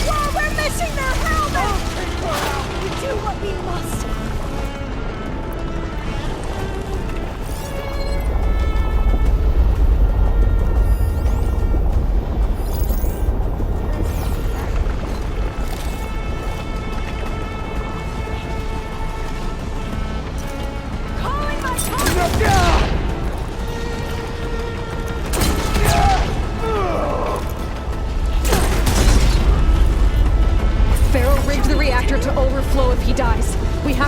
Whoa, we're missing their helmet! We do what we must. Calling my target! Pharaoh rigged the reactor to overflow if he dies. We have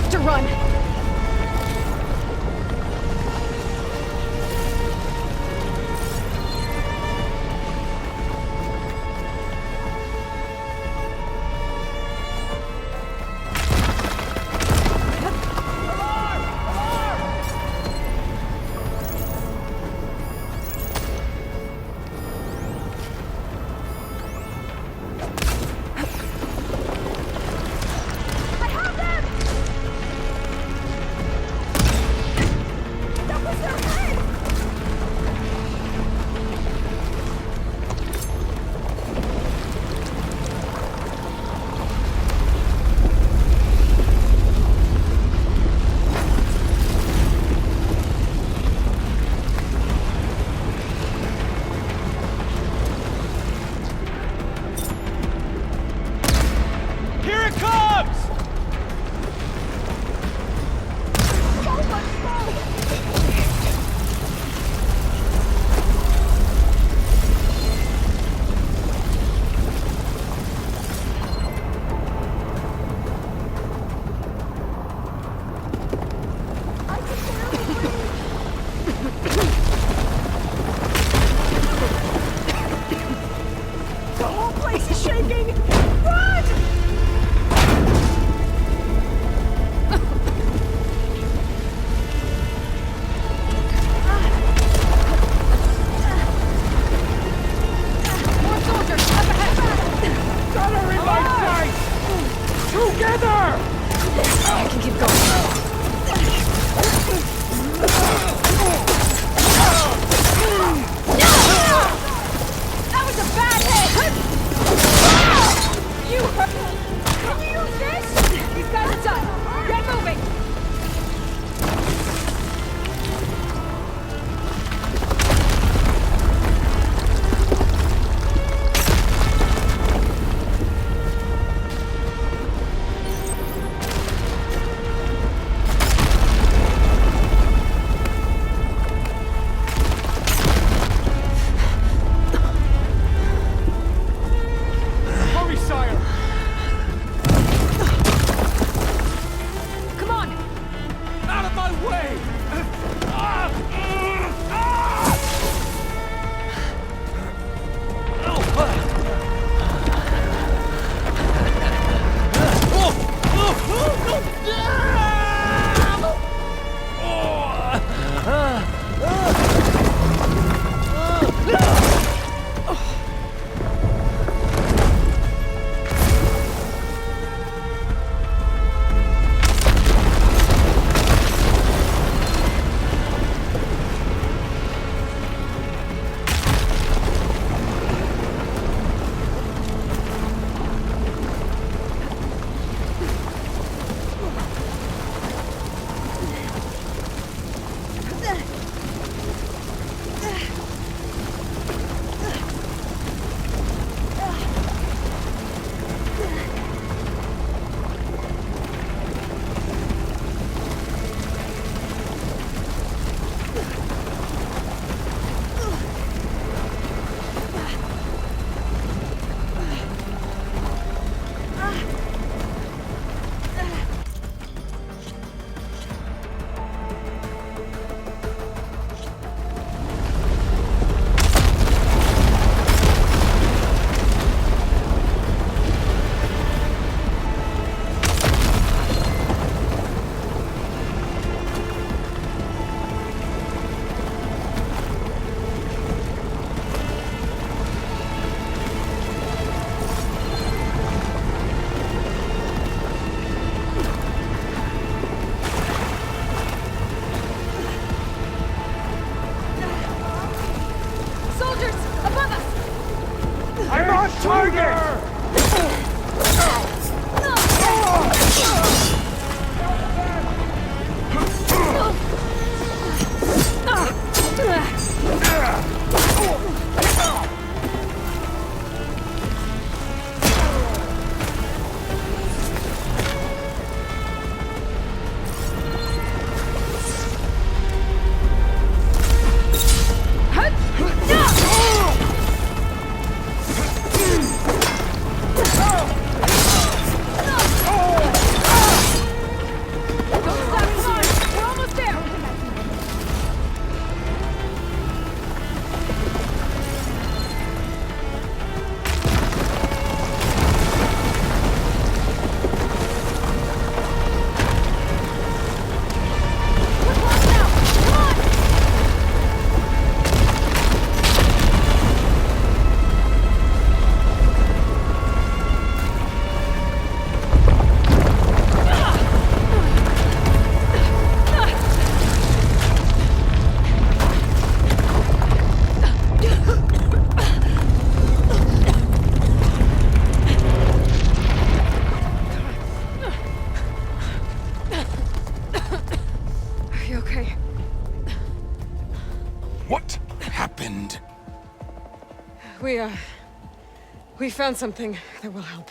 We found something that will help.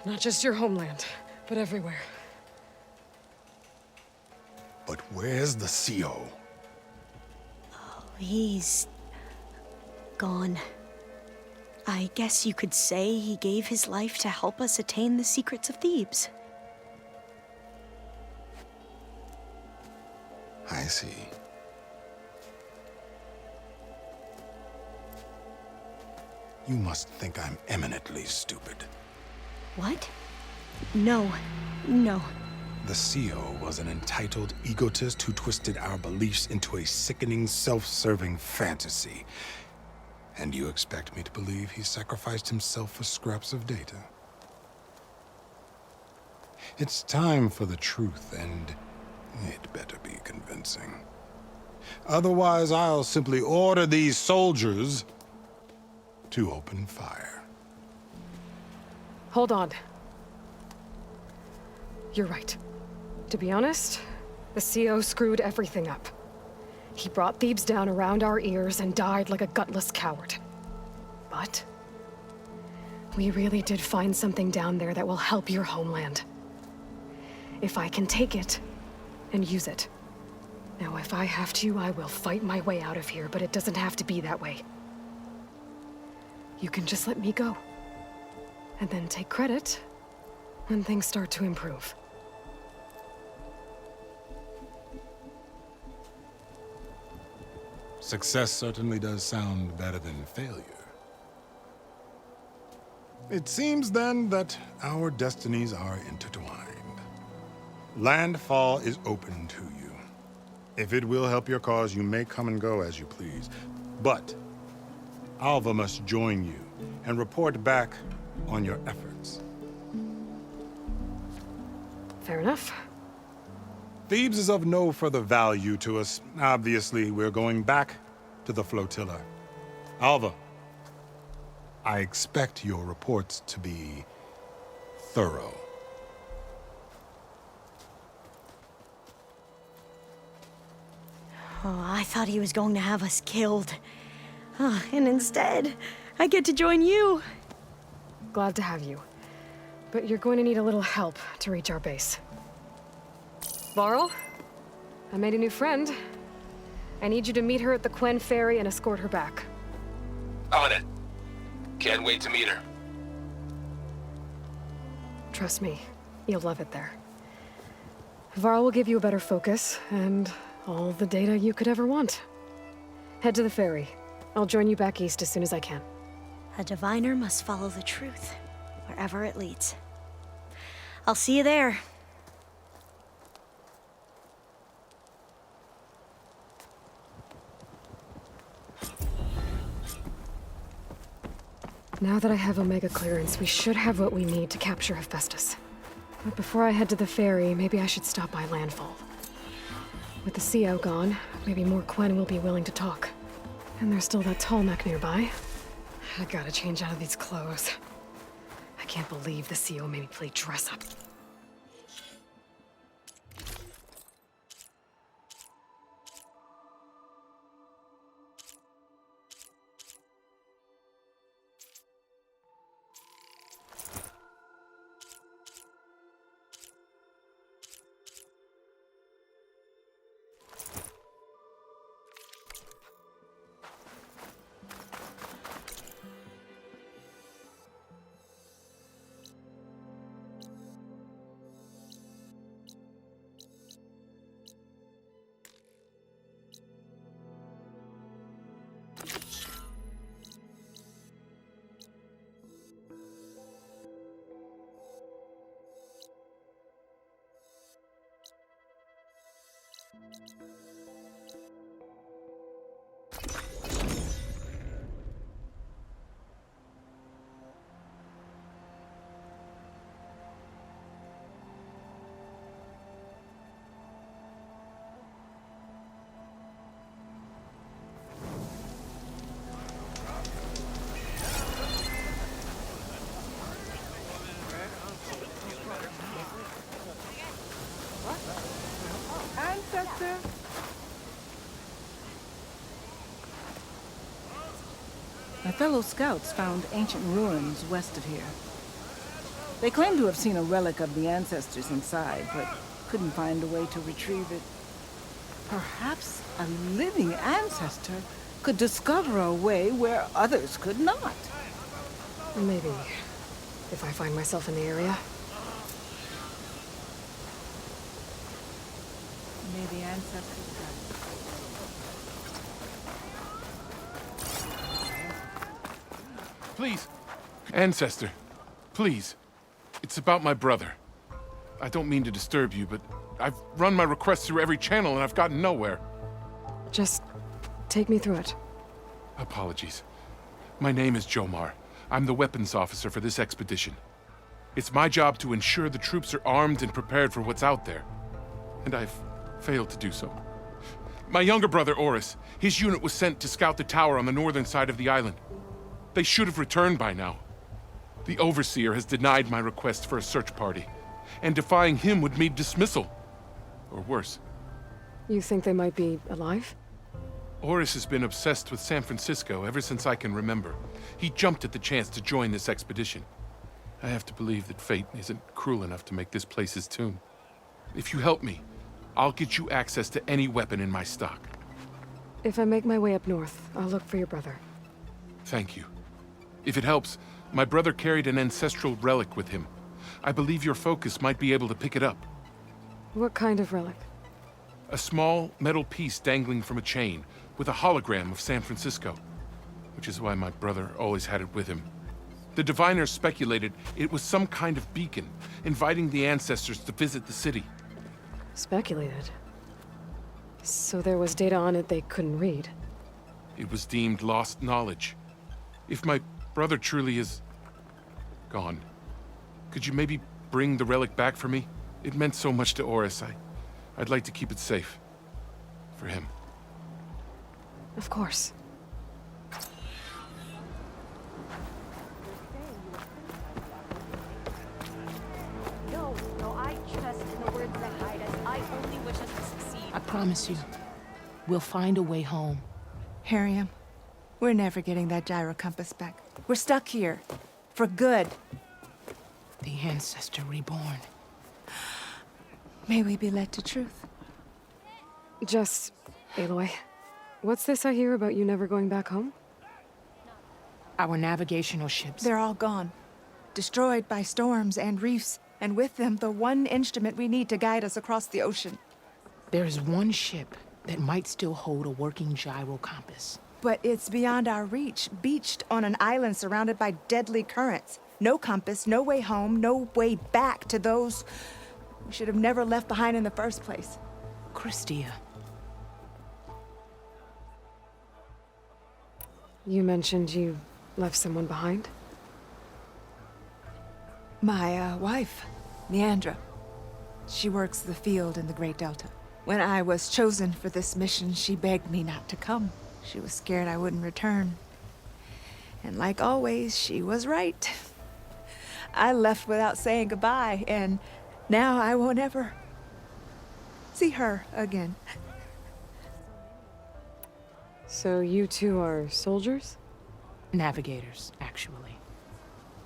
Not just your homeland, but everywhere. But where's the CO? He's gone. I guess you could say he gave his life to help us attain the secrets of Thebes. I see. You must think I'm eminently stupid. What? No. The CO was an entitled egotist who twisted our beliefs into a sickening, self-serving fantasy. And you expect me to believe he sacrificed himself for scraps of data? It's time for the truth, and it better be convincing. Otherwise, I'll simply order these soldiers to open fire. Hold on. You're right. To be honest, the CO screwed everything up. He brought Thebes down around our ears and died like a gutless coward. But we really did find something down there that will help your homeland. If I can take it and use it. Now, if I have to, I will fight my way out of here, but it doesn't have to be that way. You can just let me go. And then take credit when things start to improve. Success certainly does sound better than failure. It seems then that our destinies are intertwined. Landfall is open to you. If it will help your cause, you may come and go as you please. But Alva must join you and report back on your efforts. Fair enough. Thebes is of no further value to us. Obviously, we're going back to the flotilla. Alva, I expect your reports to be thorough. Oh, I thought he was going to have us killed. And instead, I get to join you. Glad to have you. But you're going to need a little help to reach our base. Varl, I made a new friend. I need you to meet her at the Quen Ferry and escort her back. On it. Can't wait to meet her. Trust me, you'll love it there. Varl will give you a better focus, and all the data you could ever want. Head to the ferry. I'll join you back east as soon as I can. A diviner must follow the truth, wherever it leads. I'll see you there. Now that I have Omega clearance, we should have what we need to capture Hephaestus. But before I head to the ferry, maybe I should stop by Landfall. With the CO gone, maybe more Quen will be willing to talk. And there's still that tall mech nearby. I gotta change out of these clothes. I can't believe the CO made me play dress up. Ancestor! My fellow scouts found ancient ruins west of here. They claim to have seen a relic of the ancestors inside, but couldn't find a way to retrieve it. Perhaps a living ancestor could discover a way where others could not. Maybe, if I find myself in the area. May the ancestors guide us. Please, Ancestor, please. It's about my brother. I don't mean to disturb you, but I've run my requests through every channel and I've gotten nowhere. Just take me through it. Apologies. My name is Jomar. I'm the weapons officer for this expedition. It's my job to ensure the troops are armed and prepared for what's out there. And I've failed to do so. My younger brother, Oris, his unit was sent to scout the tower on the northern side of the island. They should have returned by now. The Overseer has denied my request for a search party, and defying him would mean dismissal. Or worse. You think they might be alive? Oris has been obsessed with San Francisco ever since I can remember. He jumped at the chance to join this expedition. I have to believe that fate isn't cruel enough to make this place his tomb. If you help me, I'll get you access to any weapon in my stock. If I make my way up north, I'll look for your brother. Thank you. If it helps, my brother carried an ancestral relic with him. I believe your focus might be able to pick it up. What kind of relic? A small metal piece dangling from a chain with a hologram of San Francisco, which is why my brother always had it with him. The diviners speculated it was some kind of beacon, inviting the ancestors to visit the city. Speculated. So there was data on it they couldn't read. It was deemed lost knowledge. If my brother truly is gone, could you maybe bring the relic back for me? It meant so much to Oris. I'd like to keep it safe. For him. Of course. No, I trust in the words that guide us. I only wish us to succeed. I promise you, we'll find a way home. Harriam, we're never getting that gyro compass back. We're stuck here. For good. The ancestor reborn. May we be led to truth. Just, Aloy, what's this I hear about you never going back home? Our navigational ships. They're all gone. Destroyed by storms and reefs, and with them the one instrument we need to guide us across the ocean. There is one ship that might still hold a working gyro compass. But it's beyond our reach, beached on an island surrounded by deadly currents. No compass, no way home, no way back to those we should have never left behind in the first place. Christia. You mentioned you left someone behind? My wife, Leandra. She works the field in the Great Delta. When I was chosen for this mission, she begged me not to come. She was scared I wouldn't return. And like always, she was right. I left without saying goodbye, and now I won't ever see her again. So you two are soldiers? Navigators, actually.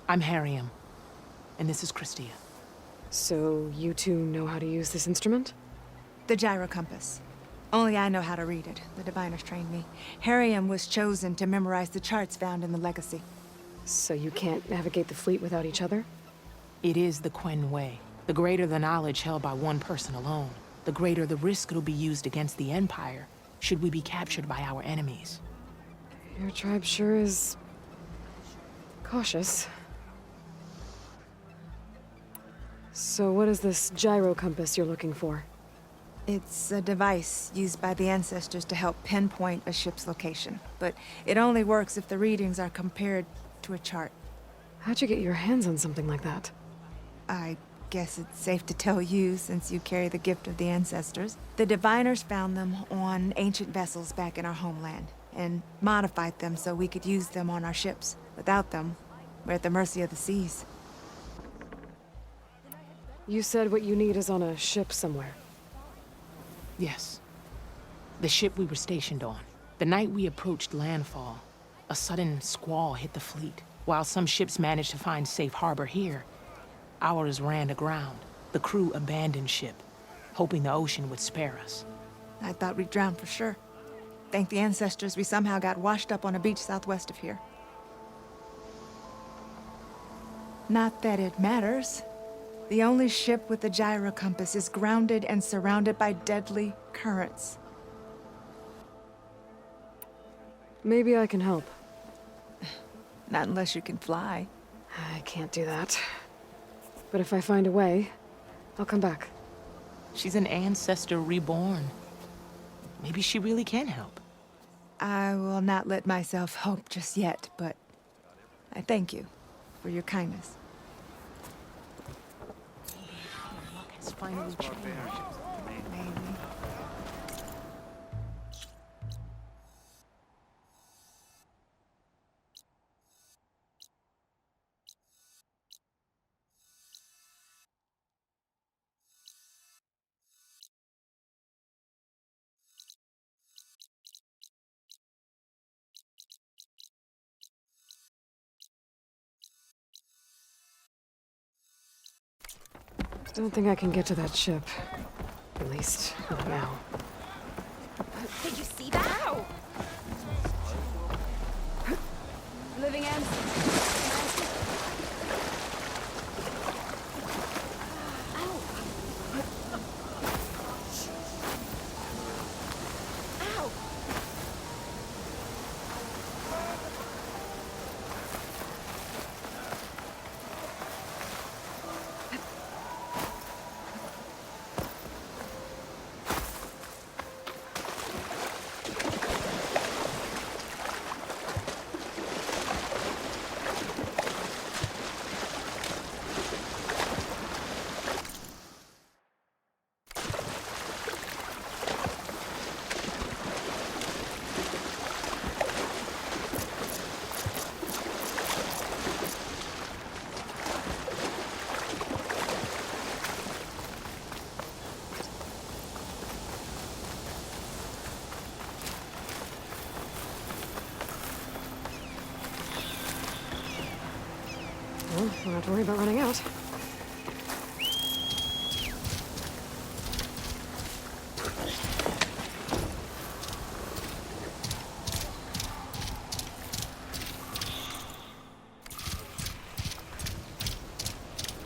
I'm Harriam, and this is Christia. So you two know how to use this instrument? The gyro compass. Only I know how to read it. The diviners trained me. Harriam was chosen to memorize the charts found in the legacy. So you can't navigate the fleet without each other? It is the Quen way. The greater the knowledge held by one person alone, the greater the risk it'll be used against the Empire, should we be captured by our enemies. Your tribe sure is... cautious. So what is this gyro compass you're looking for? It's a device used by the ancestors to help pinpoint a ship's location, but it only works if the readings are compared to a chart. How'd you get your hands on something like that? I guess it's safe to tell you since you carry the gift of the ancestors. The diviners found them on ancient vessels back in our homeland and modified them so we could use them on our ships. Without them, we're at the mercy of the seas. You said what you need is on a ship somewhere. Yes. The ship we were stationed on. The night we approached landfall, a sudden squall hit the fleet. While some ships managed to find safe harbor here, ours ran aground. The crew abandoned ship, hoping the ocean would spare us. I thought we'd drown for sure. Thank the ancestors we somehow got washed up on a beach southwest of here. Not that it matters. The only ship with the gyro compass is grounded and surrounded by deadly currents. Maybe I can help. Not unless you can fly. I can't do that. But if I find a way, I'll come back. She's an ancestor reborn. Maybe she really can help. I will not let myself hope just yet, but I thank you for your kindness. Luck has finally changed. Maybe. Don't think I can get to that ship. At least, not now. Did you see that? Ow! Living ends. Ow! Ow! Well, don't have to worry about running out.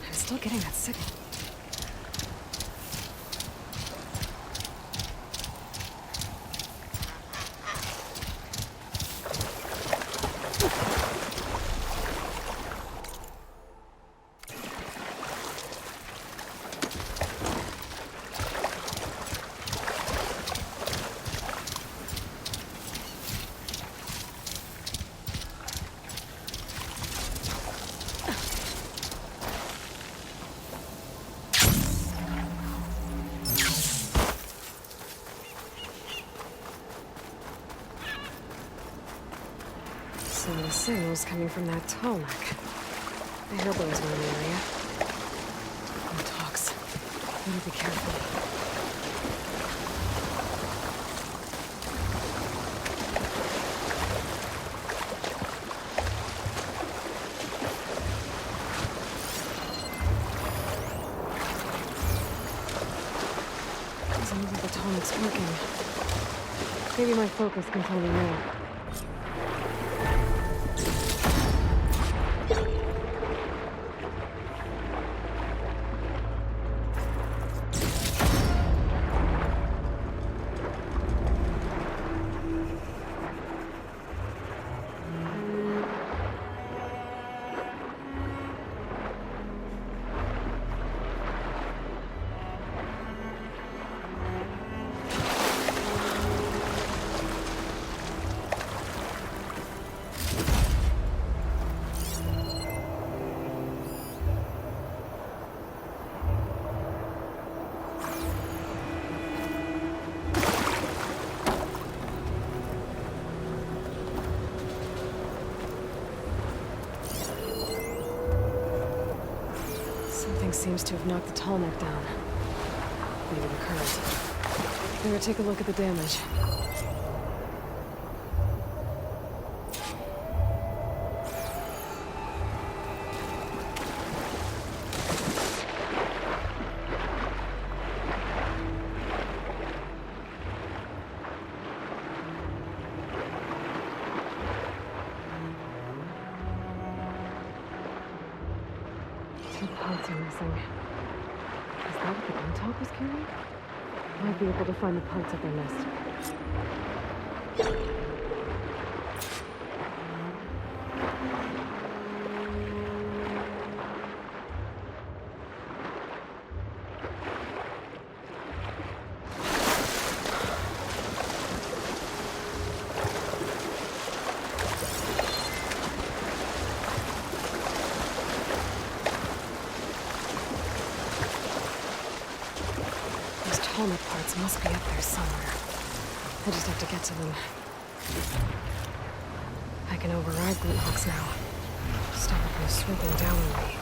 I'm still getting that signal. some of the signals coming from that tall neck. I heard those were in the area. No talks. Better be careful. Doesn't look like the tonic's working. Maybe my focus can tell me more. Something seems to have knocked the tall neck down. Maybe the current. Better take a look at the damage. Two parts are missing. Is that what the Untalk was carrying? Might be able to find the parts that they missed. Helmet parts must be up there somewhere. I just have to get to them. I can override glue hooks now. Stop it from swooping down on me.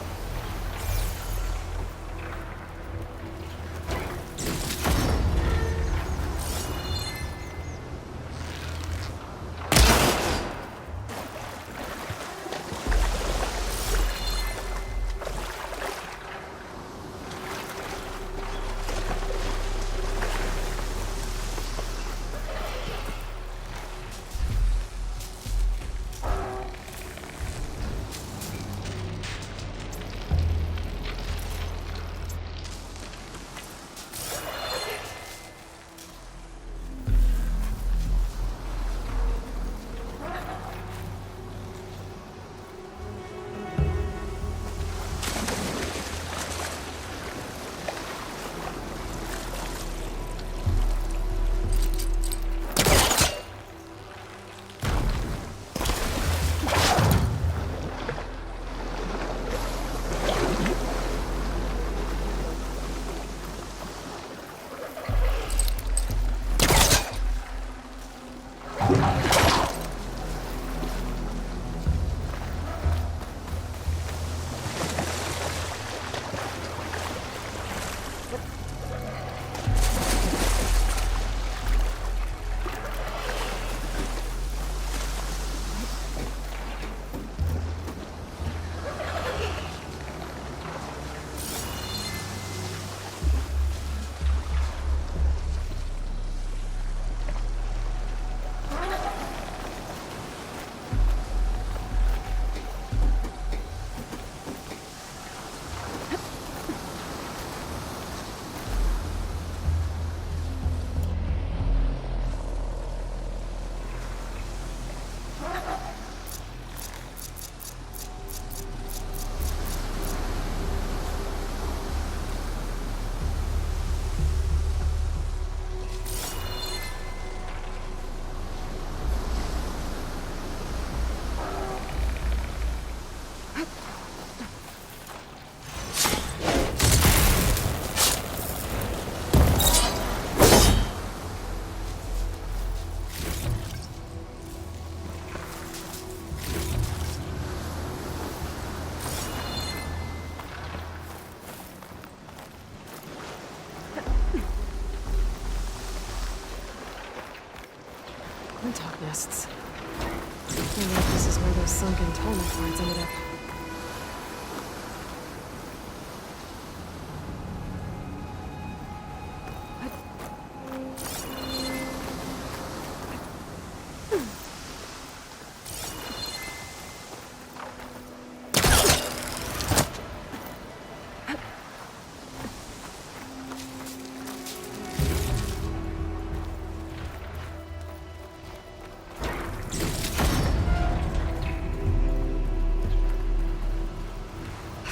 nests. I wonder if this is where those sunken Tallneck parts ended up.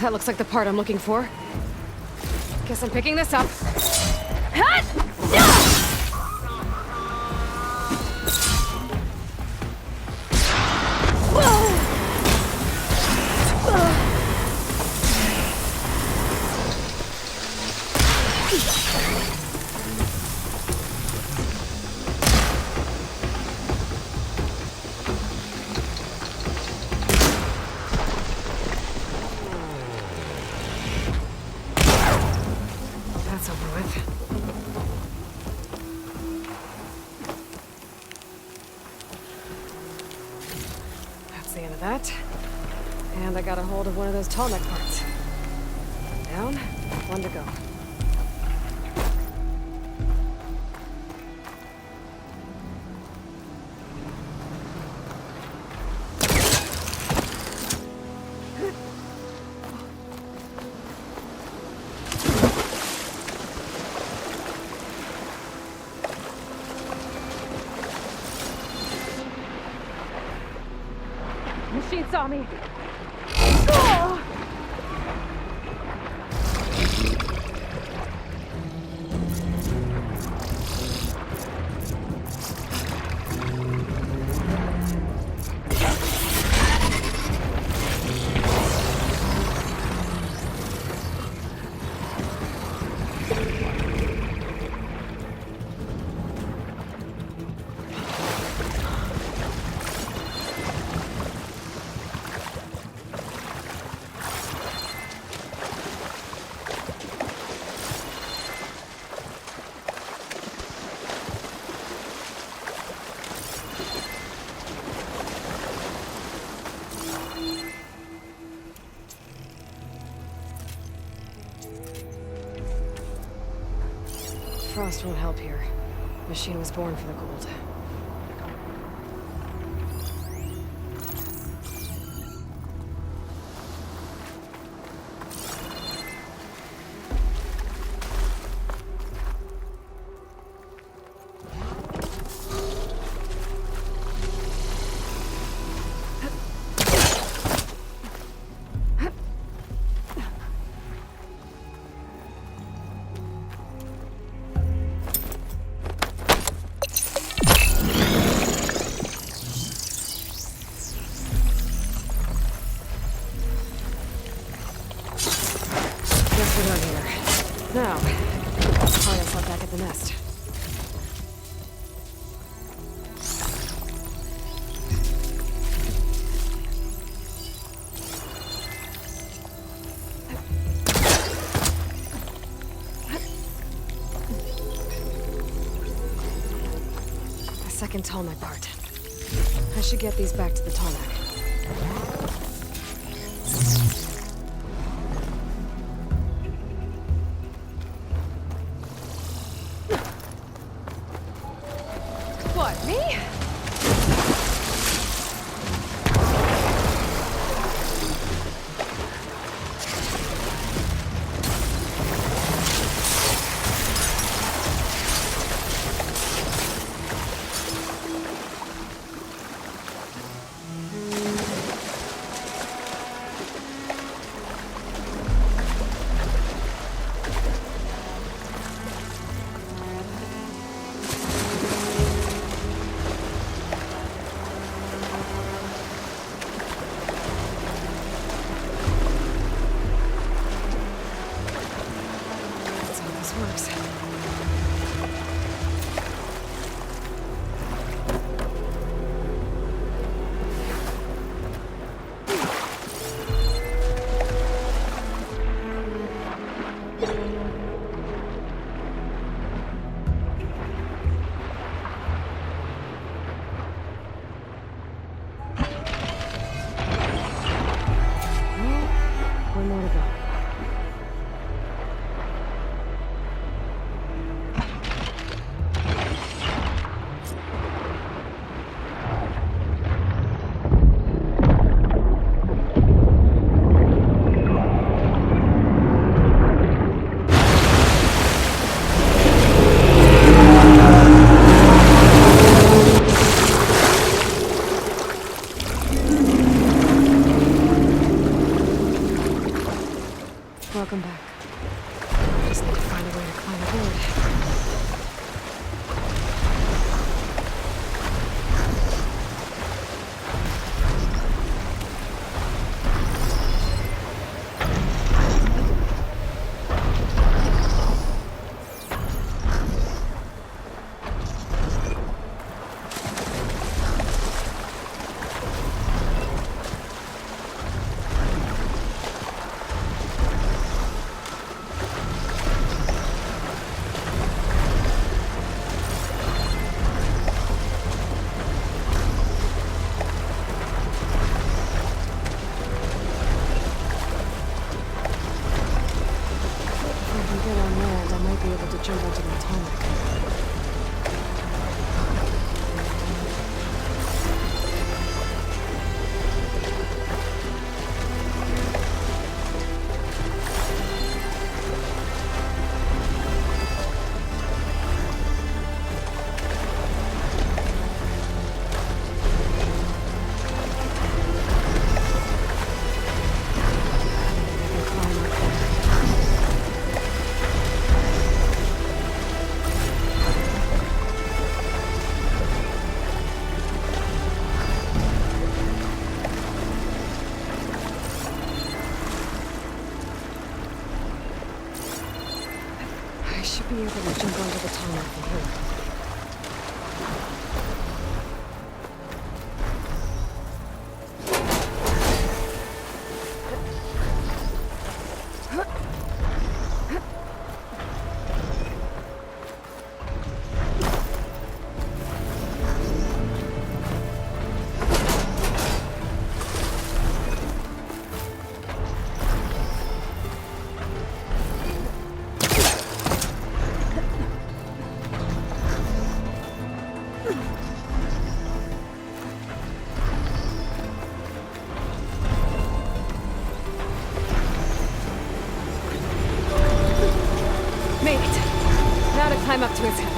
That looks like the part I'm looking for. Guess I'm picking this up. That's over with. That's the end of that. And I got a hold of one of those Tallneck parts. Down, one to go. Machine saw me. Frost won't help here. Machine was born for the gold. Guess we're done here. Now, find ourselves back at the nest. A second Tallneck part. I should get these back to the Tallneck. What, me? be able to jump onto the tunnel from here. Made it. Now to climb up to his head.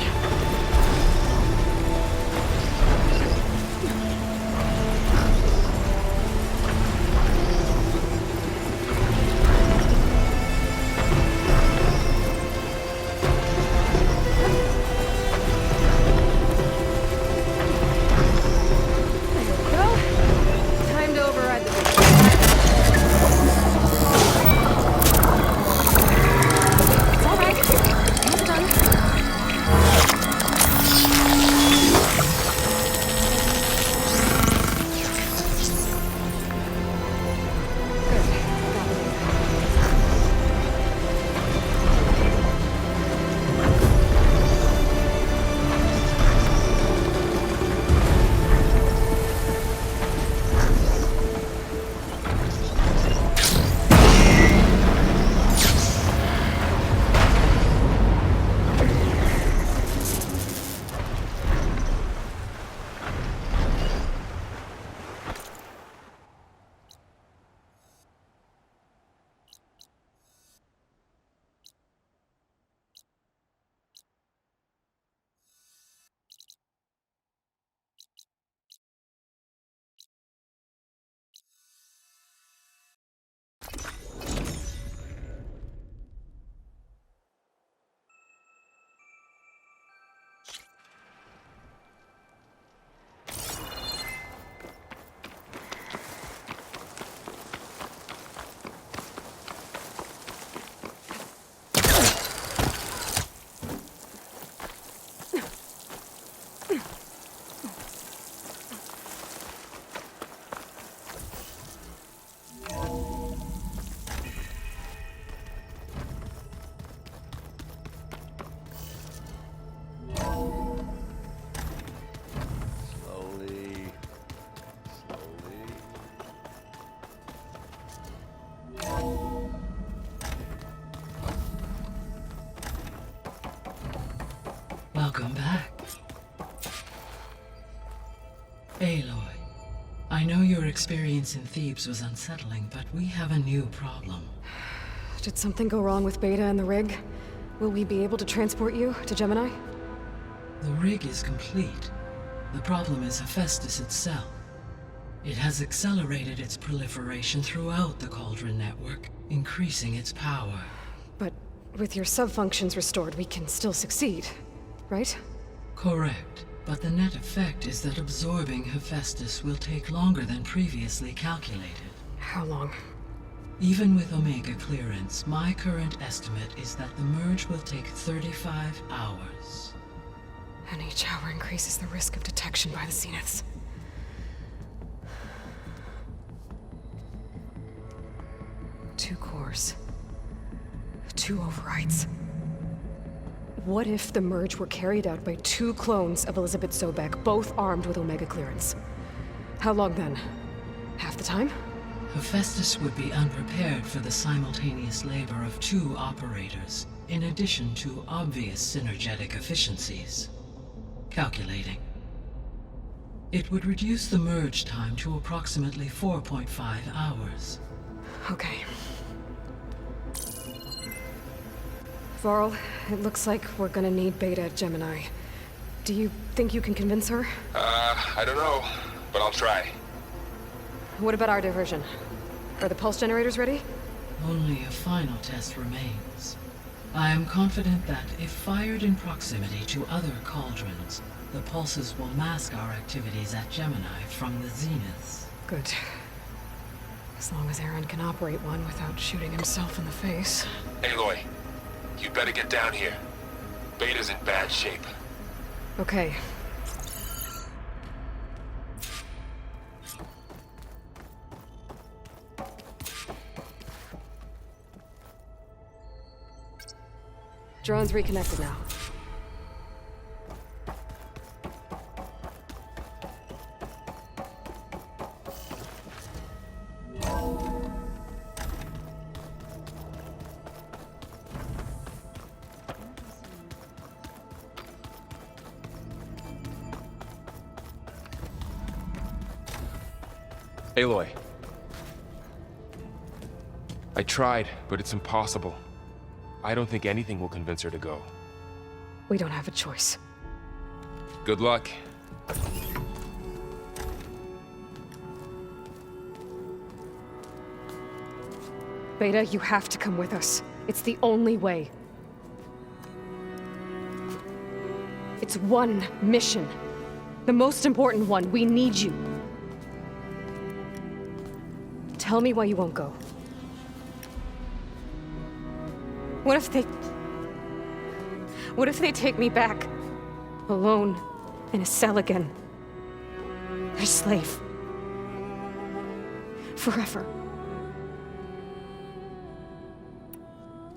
Welcome back. Aloy, I know your experience in Thebes was unsettling, but we have a new problem. Did something go wrong with Beta and the rig? Will we be able to transport you to Gemini? The rig is complete. The problem is Hephaestus itself. It has accelerated its proliferation throughout the Cauldron network, increasing its power. But with your sub-functions restored, we can still succeed, right? Correct. But the net effect is that absorbing Hephaestus will take longer than previously calculated. How long? Even with Omega clearance, my current estimate is that the merge will take 35 hours. And each hour increases the risk of detection by the Zeniths. Two cores. Two overrides. What if the merge were carried out by two clones of Elizabeth Sobek, both armed with Omega clearance? How long then? Half the time? Hephaestus would be unprepared for the simultaneous labor of two operators, in addition to obvious synergetic efficiencies. Calculating. It would reduce the merge time to approximately 4.5 hours. Okay. Varl, it looks like we're gonna need Beta at Gemini. Do you think you can convince her? I don't know, but I'll try. What about our diversion? Are the pulse generators ready? Only a final test remains. I am confident that if fired in proximity to other cauldrons, the pulses will mask our activities at Gemini from the Zeniths. Good. As long as Aaron can operate one without shooting himself in the face. Aloy, you better get down here. Beta's in bad shape. Okay. Drone's reconnected now. Aloy. I tried, but it's impossible. I don't think anything will convince her to go. We don't have a choice. Good luck. Beta, you have to come with us. It's the only way. It's one mission. The most important one. We need you. Tell me why you won't go. What if they take me back? Alone, in a cell again. Their slave. Forever.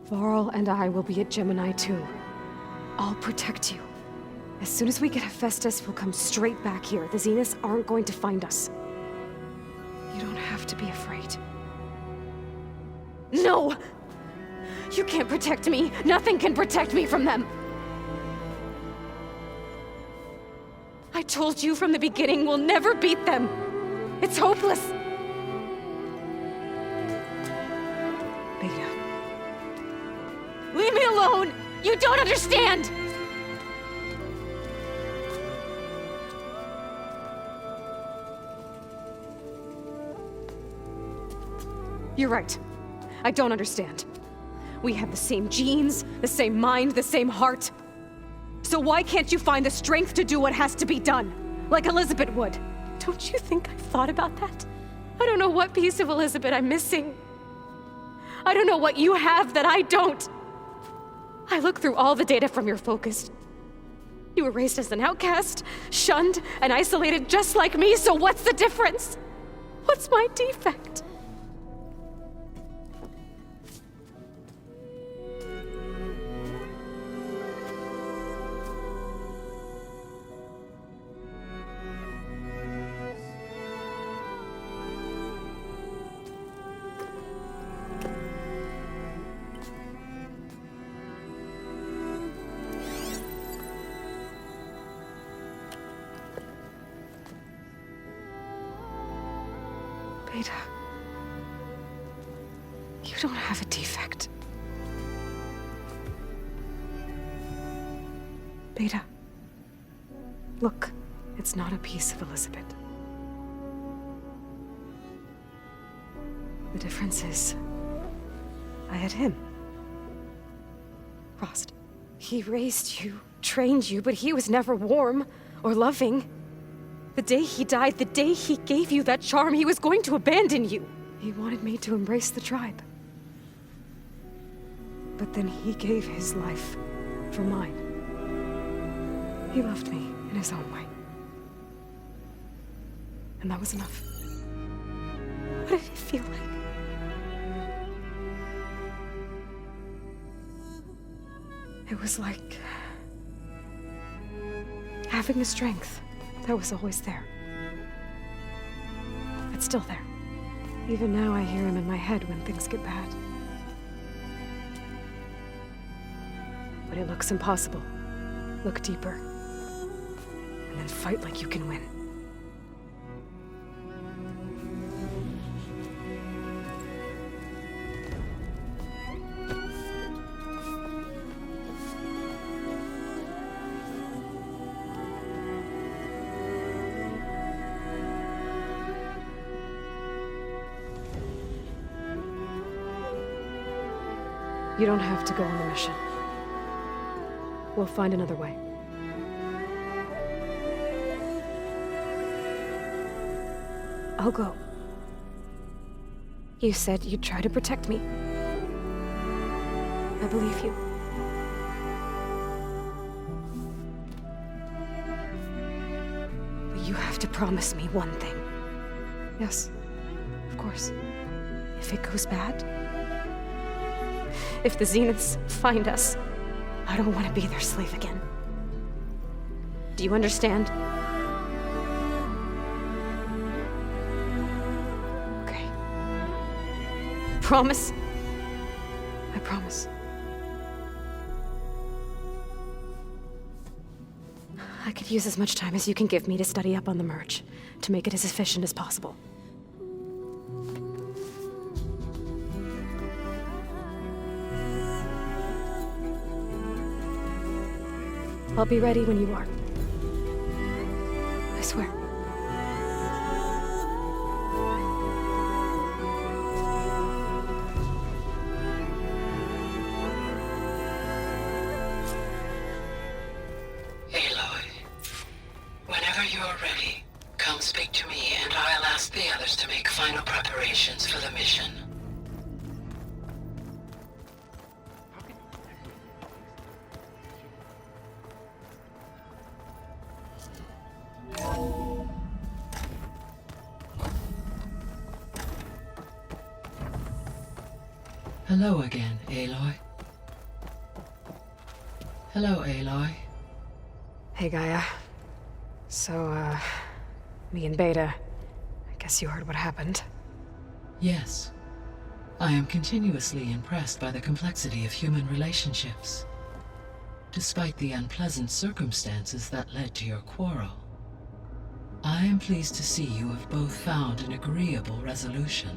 Varl and I will be at Gemini too. I'll protect you. As soon as we get Hephaestus, we'll come straight back here. The Zeniths aren't going to find us. You don't have to be afraid. No! You can't protect me. Nothing can protect me from them. I told you from the beginning we'll never beat them. It's hopeless. Beta. Leave me alone! You don't understand! You're right. I don't understand. We have the same genes, the same mind, the same heart. So why can't you find the strength to do what has to be done? Like Elizabeth would. Don't you think I've thought about that? I don't know what piece of Elizabeth I'm missing. I don't know what you have that I don't. I look through all the data from your focus. You were raised as an outcast, shunned, and isolated just like me, so what's the difference? What's my defect? Beta, you don't have a defect. Beta, look, it's not a piece of Elizabeth. The difference is, I had him. Frost. He raised you, trained you, but he was never warm or loving. The day he died, the day he gave you that charm, he was going to abandon you. He wanted me to embrace the tribe. But then he gave his life for mine. He loved me in his own way. And that was enough. What did it feel like? It was like having the strength that was always there. It's still there. Even now I hear him in my head when things get bad. But it looks impossible. Look deeper. And then fight like you can win. You don't have to go on the mission. We'll find another way. I'll go. You said you'd try to protect me. I believe you. have to promise me one thing. Yes, of course. If it goes bad, if the Zeniths find us, I don't want to be their slave again. Do you understand? Okay. Promise? I promise. I could use as much time as you can give me to study up on the merge, to make it as efficient as possible. I'll be ready when you are. I swear. Aloy, whenever you're ready, come speak to me and I'll ask the others to make final preparations for the mission. Hello again, Aloy. Hello, Aloy. Hey, Gaia. So, me and Beta, I guess you heard what happened. Yes. I am continuously impressed by the complexity of human relationships. Despite the unpleasant circumstances that led to your quarrel, I am pleased to see you have both found an agreeable resolution.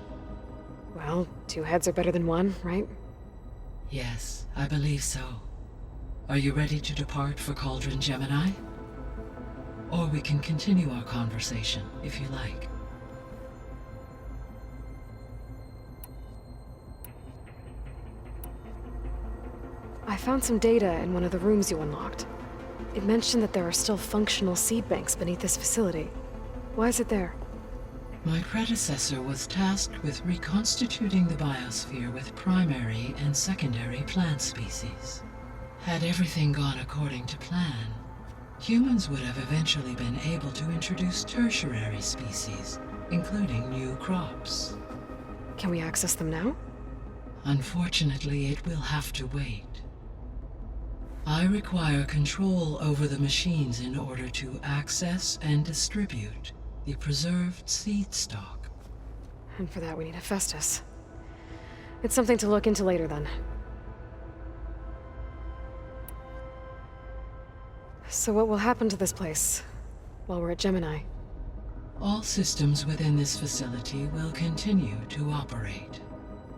Well, two heads are better than one, right? Yes, I believe so. Are you ready to depart for Cauldron Gemini? Or we can continue our conversation, if you like. I found some data in one of the rooms you unlocked. It mentioned that there are still functional seed banks beneath this facility. Why is it there? My predecessor was tasked with reconstituting the biosphere with primary and secondary plant species. Had everything gone according to plan, humans would have eventually been able to introduce tertiary species, including new crops. Can we access them now? Unfortunately, it will have to wait. I require control over the machines in order to access and distribute the preserved seed stock. And for that we need Hephaestus. It's something to look into later then. So what will happen to this place while we're at Gemini? All systems within this facility will continue to operate.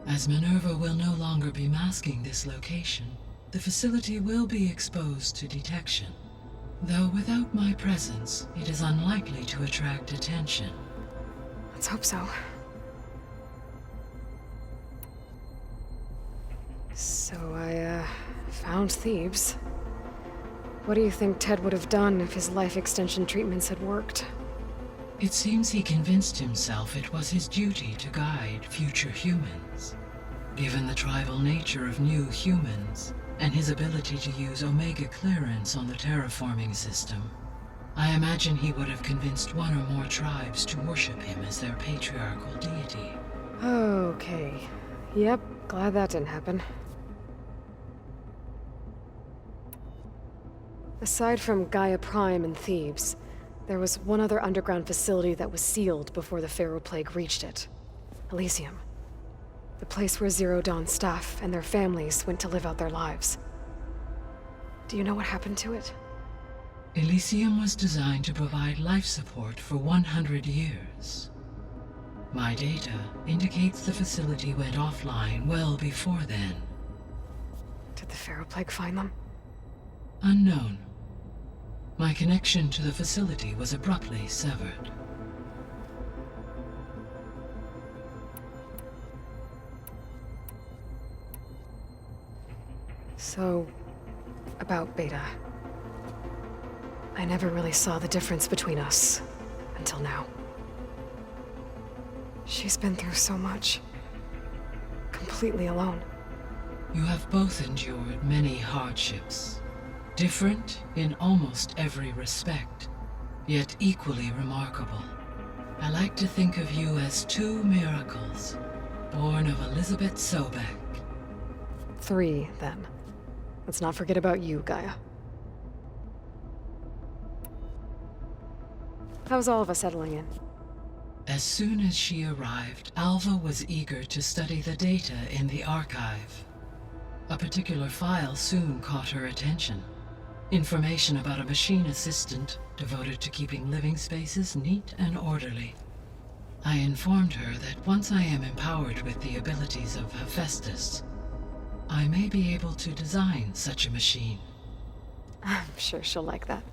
As Minerva will no longer be masking this location, the facility will be exposed to detection. Though without my presence, it is unlikely to attract attention. Let's hope so. So I, found Thebes. What do you think Ted would have done if his life extension treatments had worked? It seems he convinced himself it was his duty to guide future humans. Given the tribal nature of new humans, and his ability to use Omega clearance on the terraforming system, I imagine he would have convinced one or more tribes to worship him as their patriarchal deity. Okay. Yep, glad that didn't happen. Aside from Gaia Prime and Thebes, there was one other underground facility that was sealed before the Pharaoh Plague reached it. Elysium. The place where Zero Dawn staff and their families went to live out their lives. Do you know what happened to it? Elysium was designed to provide life support for 100 years. My data indicates the facility went offline well before then. Did the Pharaoh Plague find them? Unknown. My connection to the facility was abruptly severed. So, about Beta. I never really saw the difference between us, until now. She's been through so much. Completely alone. You have both endured many hardships, different in almost every respect. yet equally remarkable. I like to think of you as two miracles, born of Elizabeth Sobek. 3, then. Let's not forget about you, Gaia. How's Alva settling in? As soon as she arrived, Alva was eager to study the data in the archive. A particular file soon caught her attention. Information about a machine assistant devoted to keeping living spaces neat and orderly. I informed her that once I am empowered with the abilities of Hephaestus, I may be able to design such a machine. I'm sure she'll like that.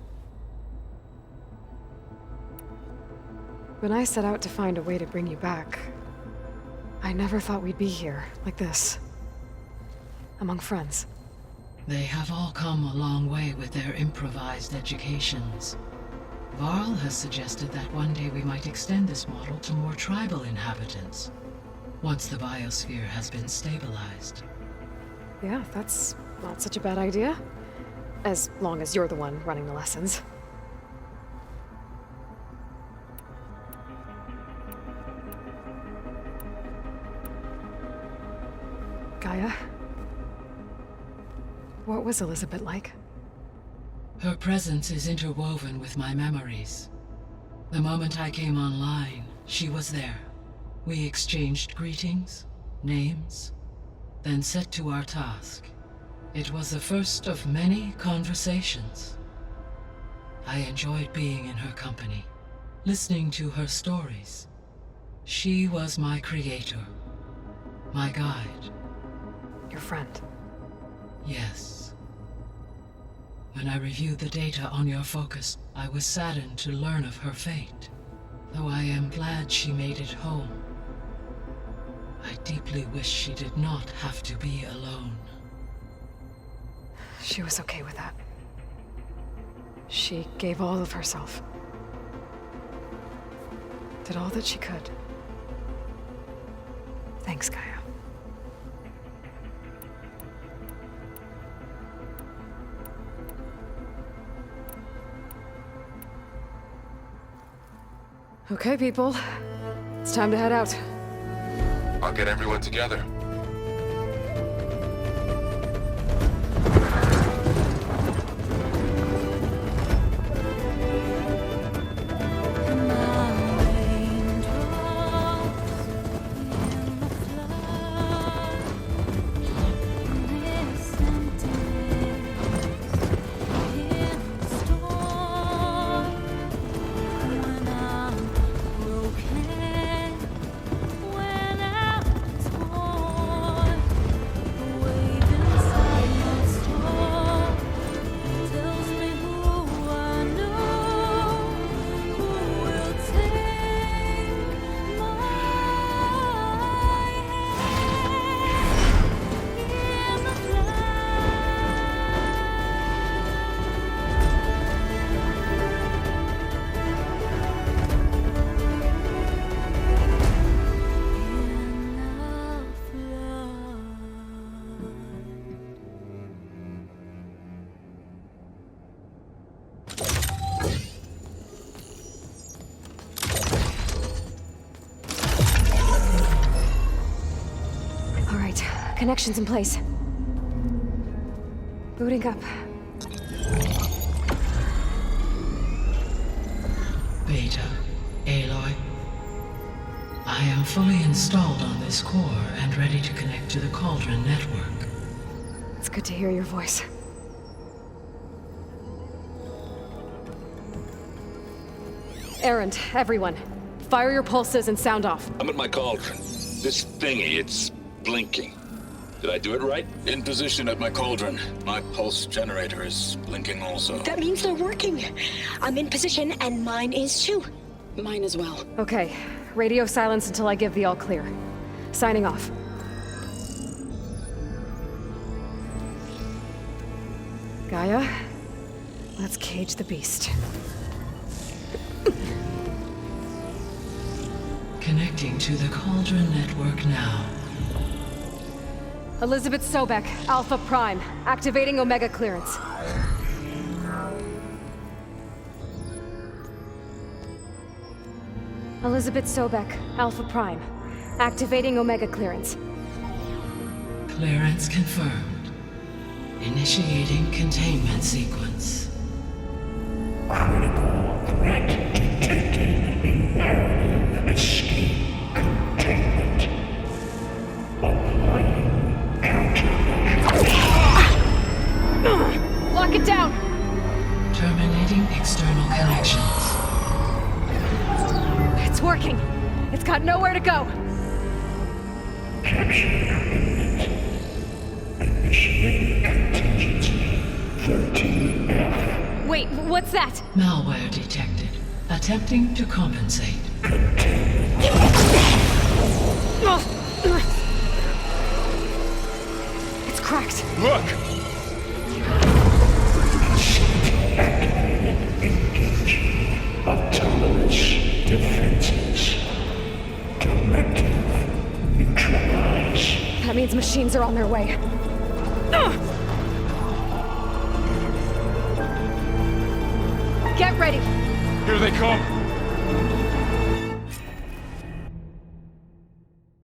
When I set out to find a way to bring you back, I never thought we'd be here, like this. Among friends. They have all come a long way with their improvised educations. Varl has suggested that one day we might extend this model to more tribal inhabitants, once the biosphere has been stabilized. Yeah, that's not such a bad idea. As long as you're the one running the lessons. Gaia? What was Elizabeth like? Her presence is interwoven with my memories. The moment I came online, she was there. We exchanged greetings, names, then set to our task. It was the first of many conversations. I enjoyed being in her company, listening to her stories. She was my creator, my guide. Your friend. Yes. When I reviewed the data on your focus, I was saddened to learn of her fate, though I am glad she made it home. I deeply wish she did not have to be alone. She was okay with that. She gave all of herself. Did all that she could. Thanks, Gaia. Okay, people. It's time to head out. I'll get everyone together. Connections in place. Booting up. Beta, Aloy. I am fully installed on this core and ready to connect to the Cauldron network. It's good to hear your voice. Errand, everyone. Fire your pulses and sound off. I'm at my cauldron. This thingy, it's blinking. Did I do it right? In position at my cauldron. My pulse generator is blinking also. That means they're working. I'm in position, and mine is too. Mine as well. Okay. Radio silence until I give the all clear. Signing off. Gaia, let's cage the beast. Connecting to the Cauldron network now. Elizabeth Sobek, Alpha Prime, activating Omega clearance. Elizabeth Sobek, Alpha Prime. Activating Omega clearance. Clearance confirmed. Initiating containment sequence. Critical threat detected. Imperative escape containment. Applying countermeasures. Lock it down! Terminating external connections. It's working. It's got nowhere to go. Capture imminent. Initiating contingency 13F. Wait, what's that? Malware detected. Attempting to compensate. It's cracked. Look! Engaging autonomous defenses. Directive neutralize. That means machines are on their way. Get ready. Here they come!